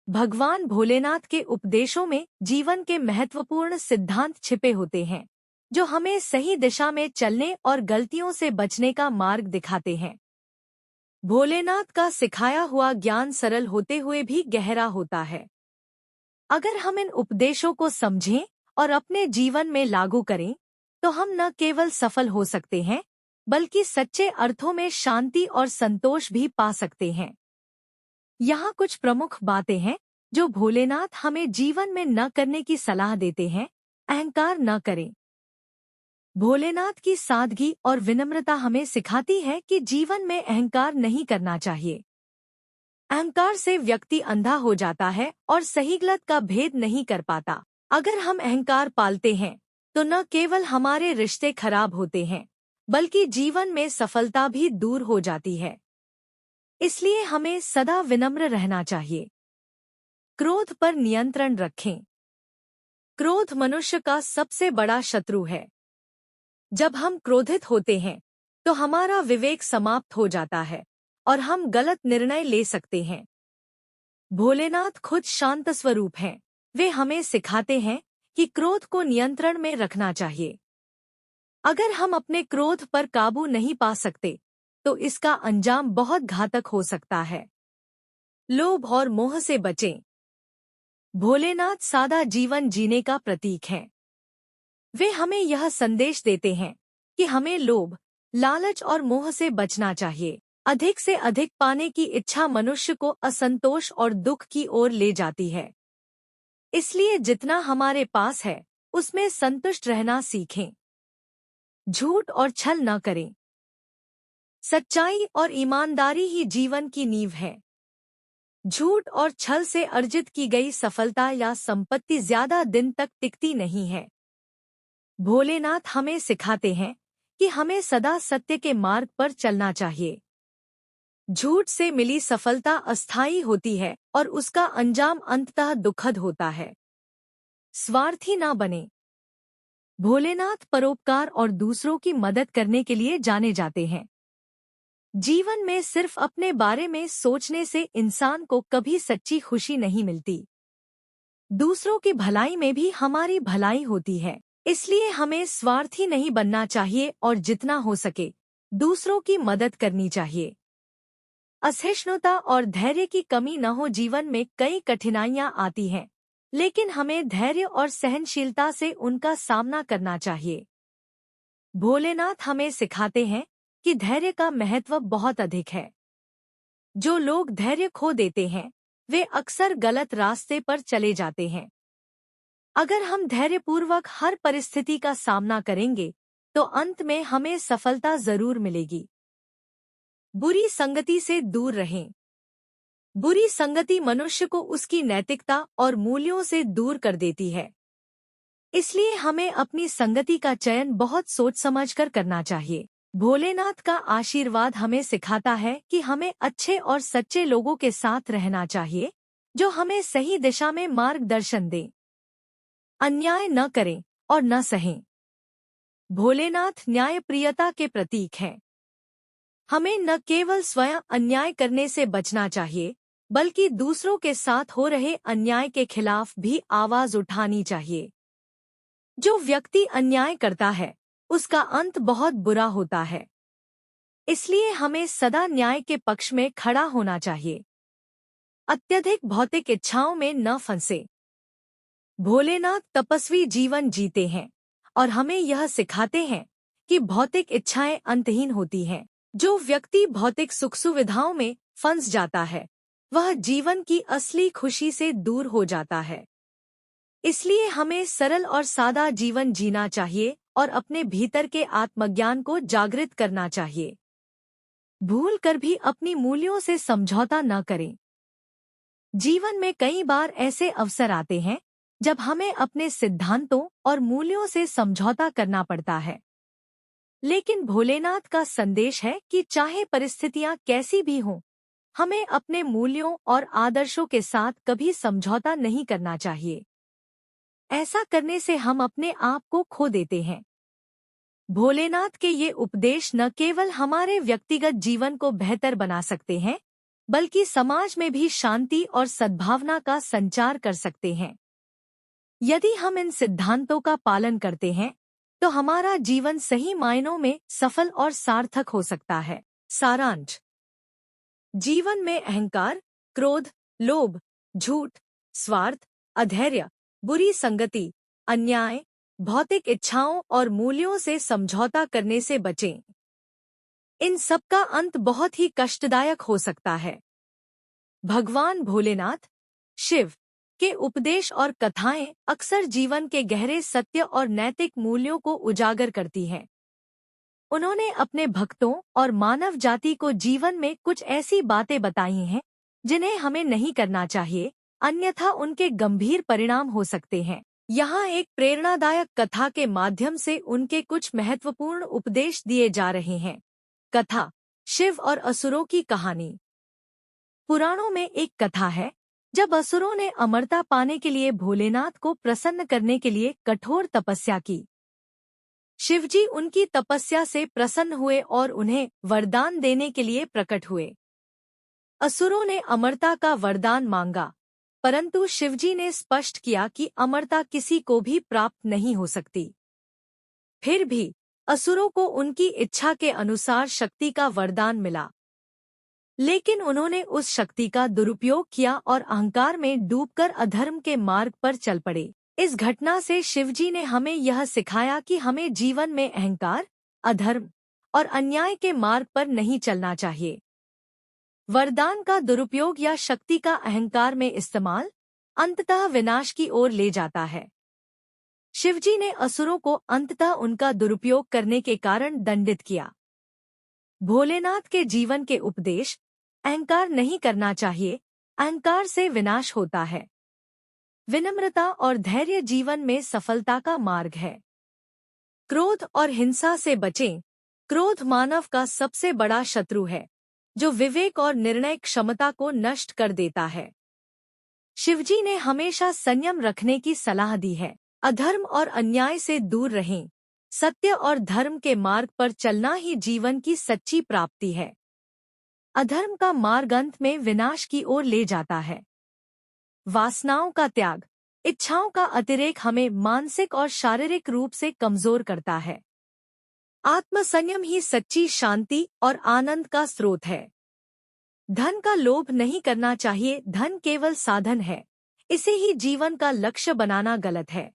भगवान भोलेनाथ के उपदेशों में जीवन के महत्वपूर्ण सिद्धांत छिपे होते हैं, जो हमें सही दिशा में चलने और गलतियों से बचने का मार्ग दिखाते हैं। भोलेनाथ का सिखाया हुआ ज्ञान सरल होते हुए भी गहरा होता है। अगर हम इन उपदेशों को समझें और अपने जीवन में लागू करें, तो हम न केवल सफल हो सकते हैं, बल्कि सच्चे अर्थों में शांति और संतोष भी पा सकते हैं। यहाँ कुछ प्रमुख बातें हैं जो भोलेनाथ हमें जीवन में न करने की सलाह देते हैं। अहंकार न करें। भोलेनाथ की सादगी और विनम्रता हमें सिखाती है कि जीवन में अहंकार नहीं करना चाहिए। अहंकार से व्यक्ति अंधा हो जाता है और सही गलत का भेद नहीं कर पाता। अगर हम अहंकार पालते हैं, तो न केवल हमारे रिश्ते खराब होते हैं, बल्कि जीवन में सफलता भी दूर हो जाती है। इसलिए हमें सदा विनम्र रहना चाहिए। क्रोध पर नियंत्रण रखें। क्रोध मनुष्य का सबसे बड़ा शत्रु है। जब हम क्रोधित होते हैं, तो हमारा विवेक समाप्त हो जाता है और हम गलत निर्णय ले सकते हैं। भोलेनाथ खुद शांत स्वरूप हैं। वे हमें सिखाते हैं कि क्रोध को नियंत्रण में रखना चाहिए। अगर हम अपने क्रोध पर काबू नहीं पा सकते, तो इसका अंजाम बहुत घातक हो सकता है। लोभ और मोह से बचें। भोलेनाथ सादा जीवन जीने का प्रतीक हैं। वे हमें यह संदेश देते हैं कि हमें लोभ, लालच और मोह से बचना चाहिए। अधिक से अधिक पाने की इच्छा मनुष्य को असंतोष और दुख की ओर ले जाती है। इसलिए जितना हमारे पास है, उसमें संतुष्ट रहना सीखें। झूठ और छल न करें। सच्चाई और ईमानदारी ही जीवन की नींव है। झूठ और छल से अर्जित की गई सफलता या संपत्ति ज्यादा दिन तक टिकती नहीं है। भोलेनाथ हमें सिखाते हैं कि हमें सदा सत्य के मार्ग पर चलना चाहिए। झूठ से मिली सफलता अस्थायी होती है और उसका अंजाम अंततः दुखद होता है। स्वार्थी ना बने। भोलेनाथ परोपकार और दूसरों की मदद करने के लिए जाने जाते हैं। जीवन में सिर्फ अपने बारे में सोचने से इंसान को कभी सच्ची खुशी नहीं मिलती। दूसरों की भलाई में भी हमारी भलाई होती है। इसलिए हमें स्वार्थी नहीं बनना चाहिए और जितना हो सके दूसरों की मदद करनी चाहिए। असहिष्णुता और धैर्य की कमी न हो। जीवन में कई कठिनाइयां आती हैं, लेकिन हमें धैर्य और सहनशीलता से उनका सामना करना चाहिए। भोलेनाथ हमें सिखाते हैं कि धैर्य का महत्व बहुत अधिक है। जो लोग धैर्य खो देते हैं, वे अक्सर गलत रास्ते पर चले जाते हैं। अगर हम धैर्यपूर्वक हर परिस्थिति का सामना करेंगे, तो अंत में हमें सफलता जरूर मिलेगी। बुरी संगति से दूर रहें। बुरी संगति मनुष्य को उसकी नैतिकता और मूल्यों से दूर कर देती है। इसलिए हमें अपनी संगति का चयन बहुत सोच समझकर करना चाहिए। भोलेनाथ का आशीर्वाद हमें सिखाता है कि हमें अच्छे और सच्चे लोगों के साथ रहना चाहिए, जो हमें सही दिशा में मार्गदर्शन दें। अन्याय न करें और न सहें। भोलेनाथ न्यायप्रियता के प्रतीक हैं। हमें न केवल स्वयं अन्याय करने से बचना चाहिए, बल्कि दूसरों के साथ हो रहे अन्याय के खिलाफ भी आवाज उठानी चाहिए। जो व्यक्ति अन्याय करता है, उसका अंत बहुत बुरा होता है। इसलिए हमें सदा न्याय के पक्ष में खड़ा होना चाहिए। अत्यधिक भौतिक इच्छाओं में न फंसे। भोलेनाथ तपस्वी जीवन जीते हैं और हमें यह सिखाते हैं कि भौतिक इच्छाएं अंतहीन होती हैं। जो व्यक्ति भौतिक सुख सुविधाओं में फंस जाता है, वह जीवन की असली खुशी से दूर हो जाता है। इसलिए हमें सरल और सादा जीवन जीना चाहिए और अपने भीतर के आत्मज्ञान को जागृत करना चाहिए। भूल कर भी अपनी मूल्यों से समझौता न करें। जीवन में कई बार ऐसे अवसर आते हैं जब हमें अपने सिद्धांतों और मूल्यों से समझौता करना पड़ता है। लेकिन भोलेनाथ का संदेश है कि चाहे परिस्थितियां कैसी भी हों, हमें अपने मूल्यों और आदर्शों के साथ कभी समझौता नहीं करना चाहिए। ऐसा करने से हम अपने आप को खो देते हैं। भोलेनाथ के ये उपदेश न केवल हमारे व्यक्तिगत जीवन को बेहतर बना सकते हैं, बल्कि समाज में भी शांति और सद्भावना का संचार कर सकते हैं। यदि हम इन सिद्धांतों का पालन करते हैं तो हमारा जीवन सही मायनों में सफल और सार्थक हो सकता है। सारांश: जीवन में अहंकार, क्रोध, लोभ, झूठ, स्वार्थ, अधैर्य, बुरी संगति, अन्याय, भौतिक इच्छाओं और मूल्यों से समझौता करने से बचें। इन सब का अंत बहुत ही कष्टदायक हो सकता है। भगवान भोलेनाथ, शिव के उपदेश और कथाएं अक्सर जीवन के गहरे सत्य और नैतिक मूल्यों को उजागर करती हैं। उन्होंने अपने भक्तों और मानव जाति को जीवन में कुछ ऐसी बातें बताई हैं जिन्हें हमें नहीं करना चाहिए, अन्यथा उनके गंभीर परिणाम हो सकते हैं। यहाँ एक प्रेरणादायक कथा के माध्यम से उनके कुछ महत्वपूर्ण उपदेश दिए जा रहे हैं। कथा: शिव और असुरों की कहानी। पुराणों में एक कथा है जब असुरों ने अमरता पाने के लिए भोलेनाथ को प्रसन्न करने के लिए कठोर तपस्या की। शिवजी उनकी तपस्या से प्रसन्न हुए और उन्हें वरदान देने के लिए प्रकट हुए। असुरों ने अमरता का वरदान मांगा, परंतु शिवजी ने स्पष्ट किया कि अमरता किसी को भी प्राप्त नहीं हो सकती। फिर भी असुरों को उनकी इच्छा के अनुसार शक्ति का वरदान मिला, लेकिन उन्होंने उस शक्ति का दुरुपयोग किया और अहंकार में डूबकर अधर्म के मार्ग पर चल पड़े। इस घटना से शिवजी ने हमें यह सिखाया कि हमें जीवन में अहंकार, अधर्म और अन्याय के मार्ग पर नहीं चलना चाहिए। वरदान का दुरुपयोग या शक्ति का अहंकार में इस्तेमाल अंततः विनाश की ओर ले जाता है। शिवजी ने असुरों को अंततः उनका दुरुपयोग करने के कारण दंडित किया। भोलेनाथ के जीवन के उपदेश: अहंकार नहीं करना चाहिए, अहंकार से विनाश होता है। विनम्रता और धैर्य जीवन में सफलता का मार्ग है। क्रोध और हिंसा से बचें। क्रोध मानव का सबसे बड़ा शत्रु है, जो विवेक और निर्णय क्षमता को नष्ट कर देता है। शिवजी ने हमेशा संयम रखने की सलाह दी है। अधर्म और अन्याय से दूर रहें। सत्य और धर्म के मार्ग पर चलना ही जीवन की सच्ची प्राप्ति है। अधर्म का मार्ग अंत में विनाश की ओर ले जाता है। वासनाओं का त्याग। इच्छाओं का अतिरेक हमें मानसिक और शारीरिक रूप से कमजोर करता है। आत्मसंयम ही सच्ची शांति और आनंद का स्रोत है। धन का लोभ नहीं करना चाहिए। धन केवल साधन है, इसे ही जीवन का लक्ष्य बनाना गलत है।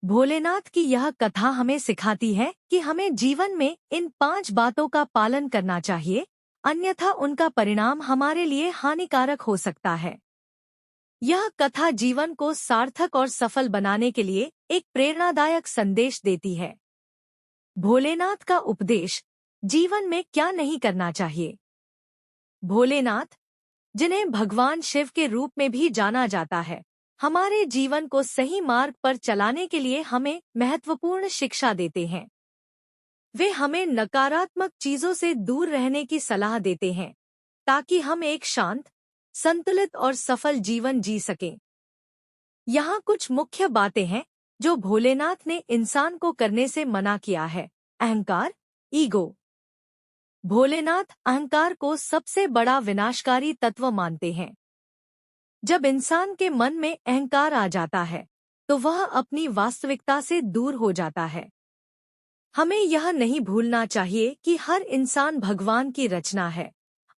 भोलेनाथ की यह कथा हमें सिखाती है कि हमें जीवन में इन 5 बातों का पालन करना चाहिए, अन्यथा उनका परिणाम हमारे लिए हानिकारक हो सकता है। यह कथा जीवन को सार्थक और सफल बनाने के लिए एक प्रेरणादायक संदेश देती है। भोलेनाथ का उपदेश: जीवन में क्या नहीं करना चाहिए। भोलेनाथ, जिन्हें भगवान शिव के रूप में भी जाना जाता है, हमारे जीवन को सही मार्ग पर चलाने के लिए हमें महत्वपूर्ण शिक्षा देते हैं। वे हमें नकारात्मक चीजों से दूर रहने की सलाह देते हैं ताकि हम एक शांत, संतुलित और सफल जीवन जी सकें। यहाँ कुछ मुख्य बातें हैं जो भोलेनाथ ने इंसान को करने से मना किया है। अहंकार, ईगो। भोलेनाथ अहंकार को सबसे बड़ा विनाशकारी तत्व मानते हैं। जब इंसान के मन में अहंकार आ जाता है तो वह अपनी वास्तविकता से दूर हो जाता है। हमें यह नहीं भूलना चाहिए कि हर इंसान भगवान की रचना है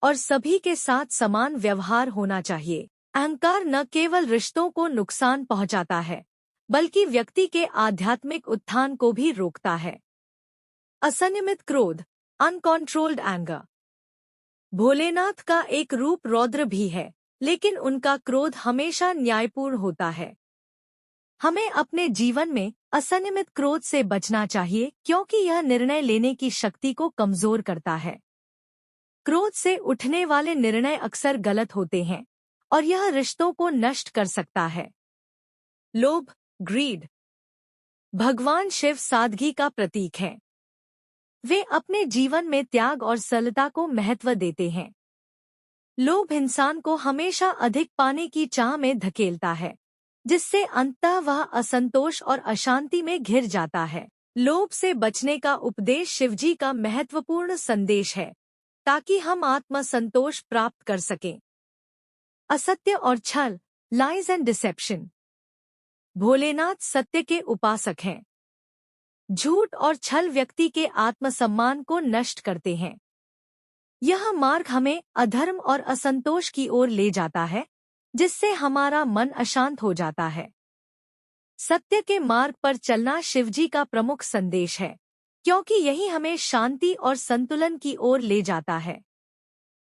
और सभी के साथ समान व्यवहार होना चाहिए। अहंकार न केवल रिश्तों को नुकसान पहुंचाता है, बल्कि व्यक्ति के आध्यात्मिक उत्थान को भी रोकता है। असंयमित क्रोध, अनकंट्रोल्ड एंगर। भोलेनाथ का एक रूप रौद्र भी है, लेकिन उनका क्रोध हमेशा न्यायपूर्ण होता है। हमें अपने जीवन में असंयमित क्रोध से बचना चाहिए, क्योंकि यह निर्णय लेने की शक्ति को कमजोर करता है। क्रोध से उठने वाले निर्णय अक्सर गलत होते हैं और यह रिश्तों को नष्ट कर सकता है। लोभ, ग्रीड। भगवान शिव सादगी का प्रतीक हैं। वे अपने जीवन में त्याग और सरलता को महत्व देते हैं। लोभ इंसान को हमेशा अधिक पाने की चाह में धकेलता है, जिससे अंततः वह असंतोष और अशांति में घिर जाता है। लोभ से बचने का उपदेश शिवजी का महत्वपूर्ण संदेश है। ताकि हम आत्म संतोष प्राप्त कर सकें। असत्य और छल, लाइज एंड डिसेप्शन। भोलेनाथ सत्य के उपासक हैं। झूठ और छल व्यक्ति के आत्मसम्मान को नष्ट करते हैं। यह मार्ग हमें अधर्म और असंतोष की ओर ले जाता है, जिससे हमारा मन अशांत हो जाता है। सत्य के मार्ग पर चलना शिवजी का प्रमुख संदेश है, क्योंकि यही हमें शांति और संतुलन की ओर ले जाता है।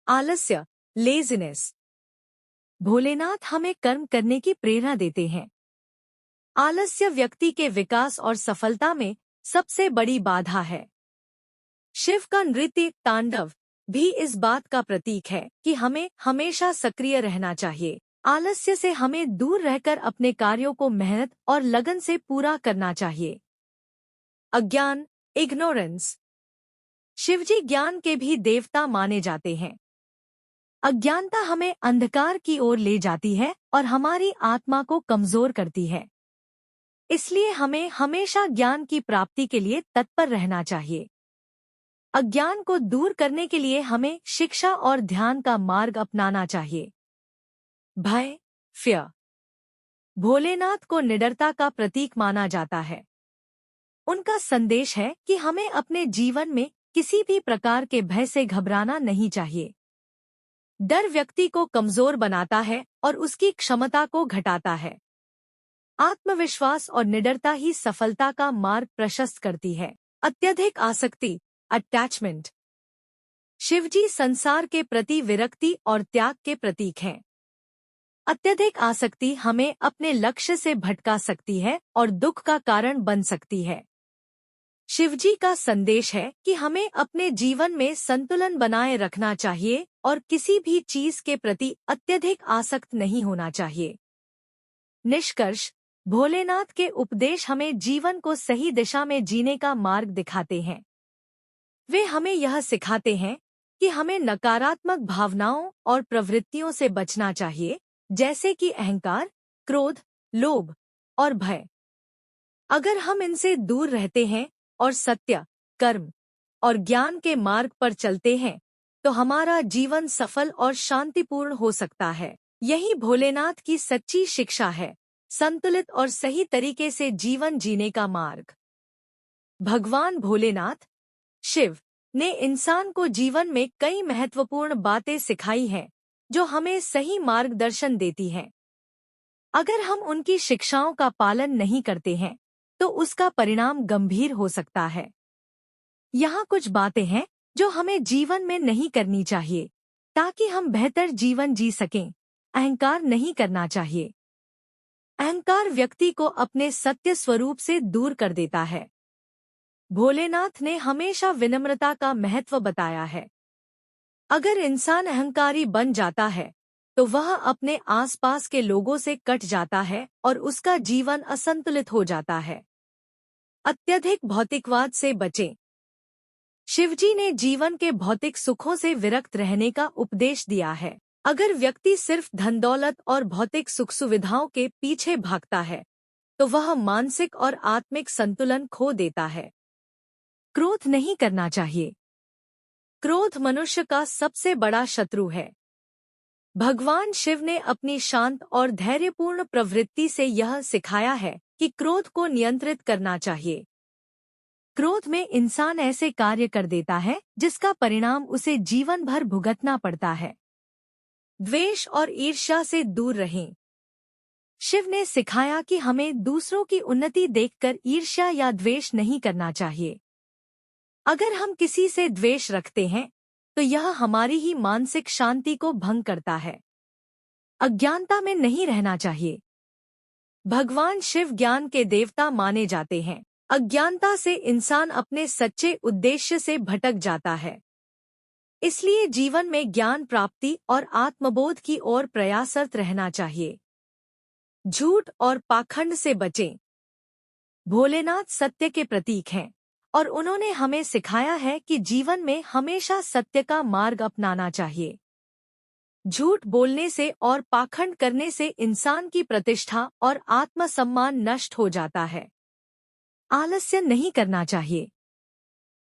आलस्य, लेजीनेस। भोलेनाथ हमें कर्म करने की प्रेरणा देते हैं। आलस्य व्यक्ति के विकास और सफलता में सबसे बड़ी बाधा है। शिव का नृत्य तांडव भी इस बात का प्रतीक है कि हमें हमेशा सक्रिय रहना चाहिए। आलस्य से हमें दूर रहकर अपने कार्यों को मेहनत और लगन से पूरा करना चाहिए। अज्ञान, इग्नोरेंस। शिवजी ज्ञान के भी देवता माने जाते हैं। अज्ञानता हमें अंधकार की ओर ले जाती है और हमारी आत्मा को कमजोर करती है। इसलिए हमें हमेशा ज्ञान की प्राप्ति के लिए तत्पर रहना चाहिए। अज्ञान को दूर करने के लिए हमें शिक्षा और ध्यान का मार्ग अपनाना चाहिए। भय, फियर। भोलेनाथ को निडरता का प्रतीक माना जाता है। उनका संदेश है कि हमें अपने जीवन में किसी भी प्रकार के भय से घबराना नहीं चाहिए। डर व्यक्ति को कमजोर बनाता है और उसकी क्षमता को घटाता है। आत्मविश्वास और निडरता ही सफलता का मार्ग प्रशस्त करती है। अत्यधिक आसक्ति, अटैचमेंट। शिवजी संसार के प्रति विरक्ति और त्याग के प्रतीक हैं। अत्यधिक आसक्ति हमें अपने लक्ष्य से भटका सकती है और दुख का कारण बन सकती है। शिवजी का संदेश है कि हमें अपने जीवन में संतुलन बनाए रखना चाहिए और किसी भी चीज के प्रति अत्यधिक आसक्त नहीं होना चाहिए। निष्कर्ष, भोलेनाथ के उपदेश हमें जीवन को सही दिशा में जीने का मार्ग दिखाते हैं। वे हमें यह सिखाते हैं कि हमें नकारात्मक भावनाओं और प्रवृत्तियों से बचना चाहिए, जैसे कि अहंकार, क्रोध, लोभ और भय। अगर हम इनसे दूर रहते हैं और सत्य, कर्म और ज्ञान के मार्ग पर चलते हैं, तो हमारा जीवन सफल और शांतिपूर्ण हो सकता है। यही भोलेनाथ की सच्ची शिक्षा है, संतुलित और सही तरीके से जीवन जीने का मार्ग। भगवान भोलेनाथ, शिव, ने इंसान को जीवन में कई महत्वपूर्ण बातें सिखाई हैं, जो हमें सही मार्गदर्शन देती हैं। अगर हम उनकी शिक्षाओं का पालन नहीं करते हैं, तो उसका परिणाम गंभीर हो सकता है। यहाँ कुछ बातें हैं जो हमें जीवन में नहीं करनी चाहिए, ताकि हम बेहतर जीवन जी सकें। अहंकार नहीं करना चाहिए। अहंकार व्यक्ति को अपने सत्य स्वरूप से दूर कर देता है। भोलेनाथ ने हमेशा विनम्रता का महत्व बताया है। अगर इंसान अहंकारी बन जाता है, तो वह अपने आसपास के लोगों से कट जाता है और उसका जीवन असंतुलित हो जाता है। अत्यधिक भौतिकवाद से बचें। शिवजी ने जीवन के भौतिक सुखों से विरक्त रहने का उपदेश दिया है। अगर व्यक्ति सिर्फ धन दौलत और भौतिक सुख सुविधाओं के पीछे भागता है, तो वह मानसिक और आत्मिक संतुलन खो देता है। क्रोध नहीं करना चाहिए। क्रोध मनुष्य का सबसे बड़ा शत्रु है। भगवान शिव ने अपनी शांत और धैर्यपूर्ण प्रवृत्ति से यह सिखाया है कि क्रोध को नियंत्रित करना चाहिए। क्रोध में इंसान ऐसे कार्य कर देता है जिसका परिणाम उसे जीवन भर भुगतना पड़ता है। द्वेष और ईर्ष्या से दूर रहें। शिव ने सिखाया कि हमें दूसरों की उन्नति देखकर ईर्ष्या या द्वेष नहीं करना चाहिए। अगर हम किसी से द्वेष रखते हैं, तो यह हमारी ही मानसिक शांति को भंग करता है। अज्ञानता में नहीं रहना चाहिए। भगवान शिव ज्ञान के देवता माने जाते हैं। अज्ञानता से इंसान अपने सच्चे उद्देश्य से भटक जाता है। इसलिए जीवन में ज्ञान प्राप्ति और आत्मबोध की ओर प्रयासरत रहना चाहिए। झूठ और पाखंड से बचें। भोलेनाथ सत्य के प्रतीक हैं और उन्होंने हमें सिखाया है कि जीवन में हमेशा सत्य का मार्ग अपनाना चाहिए। झूठ बोलने से और पाखंड करने से इंसान की प्रतिष्ठा और आत्मसम्मान नष्ट हो जाता है। आलस्य नहीं करना चाहिए।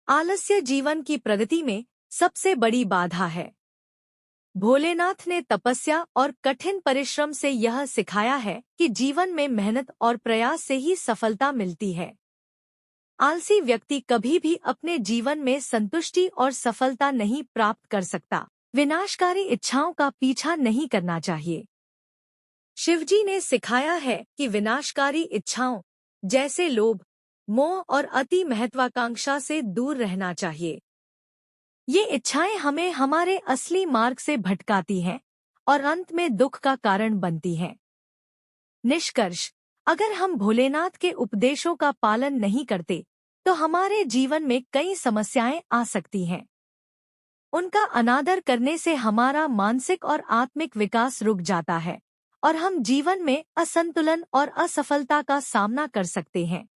आलस्य जीवन की प्रगति में सबसे बड़ी बाधा है। भोलेनाथ ने तपस्या और कठिन परिश्रम से यह सिखाया है कि जीवन में मेहनत और प्रयास से ही सफलता मिलती है। आलसी व्यक्ति कभी भी अपने जीवन में संतुष्टि और सफलता नहीं प्राप्त कर सकता। विनाशकारी इच्छाओं का पीछा नहीं करना चाहिए। शिवजी ने सिखाया है कि विनाशकारी इच्छाओं जैसे लोभ, मोह और अति महत्वाकांक्षा से दूर रहना चाहिए। ये इच्छाएं हमें हमारे असली मार्ग से भटकाती हैं और अंत में दुख का कारण बनती हैं। निष्कर्ष, अगर हम भोलेनाथ के उपदेशों का पालन नहीं करते तो हमारे जीवन में कई समस्याएं आ सकती हैं। उनका अनादर करने से हमारा मानसिक और आत्मिक विकास रुक जाता है और हम जीवन में असंतुलन और असफलता का सामना कर सकते हैं।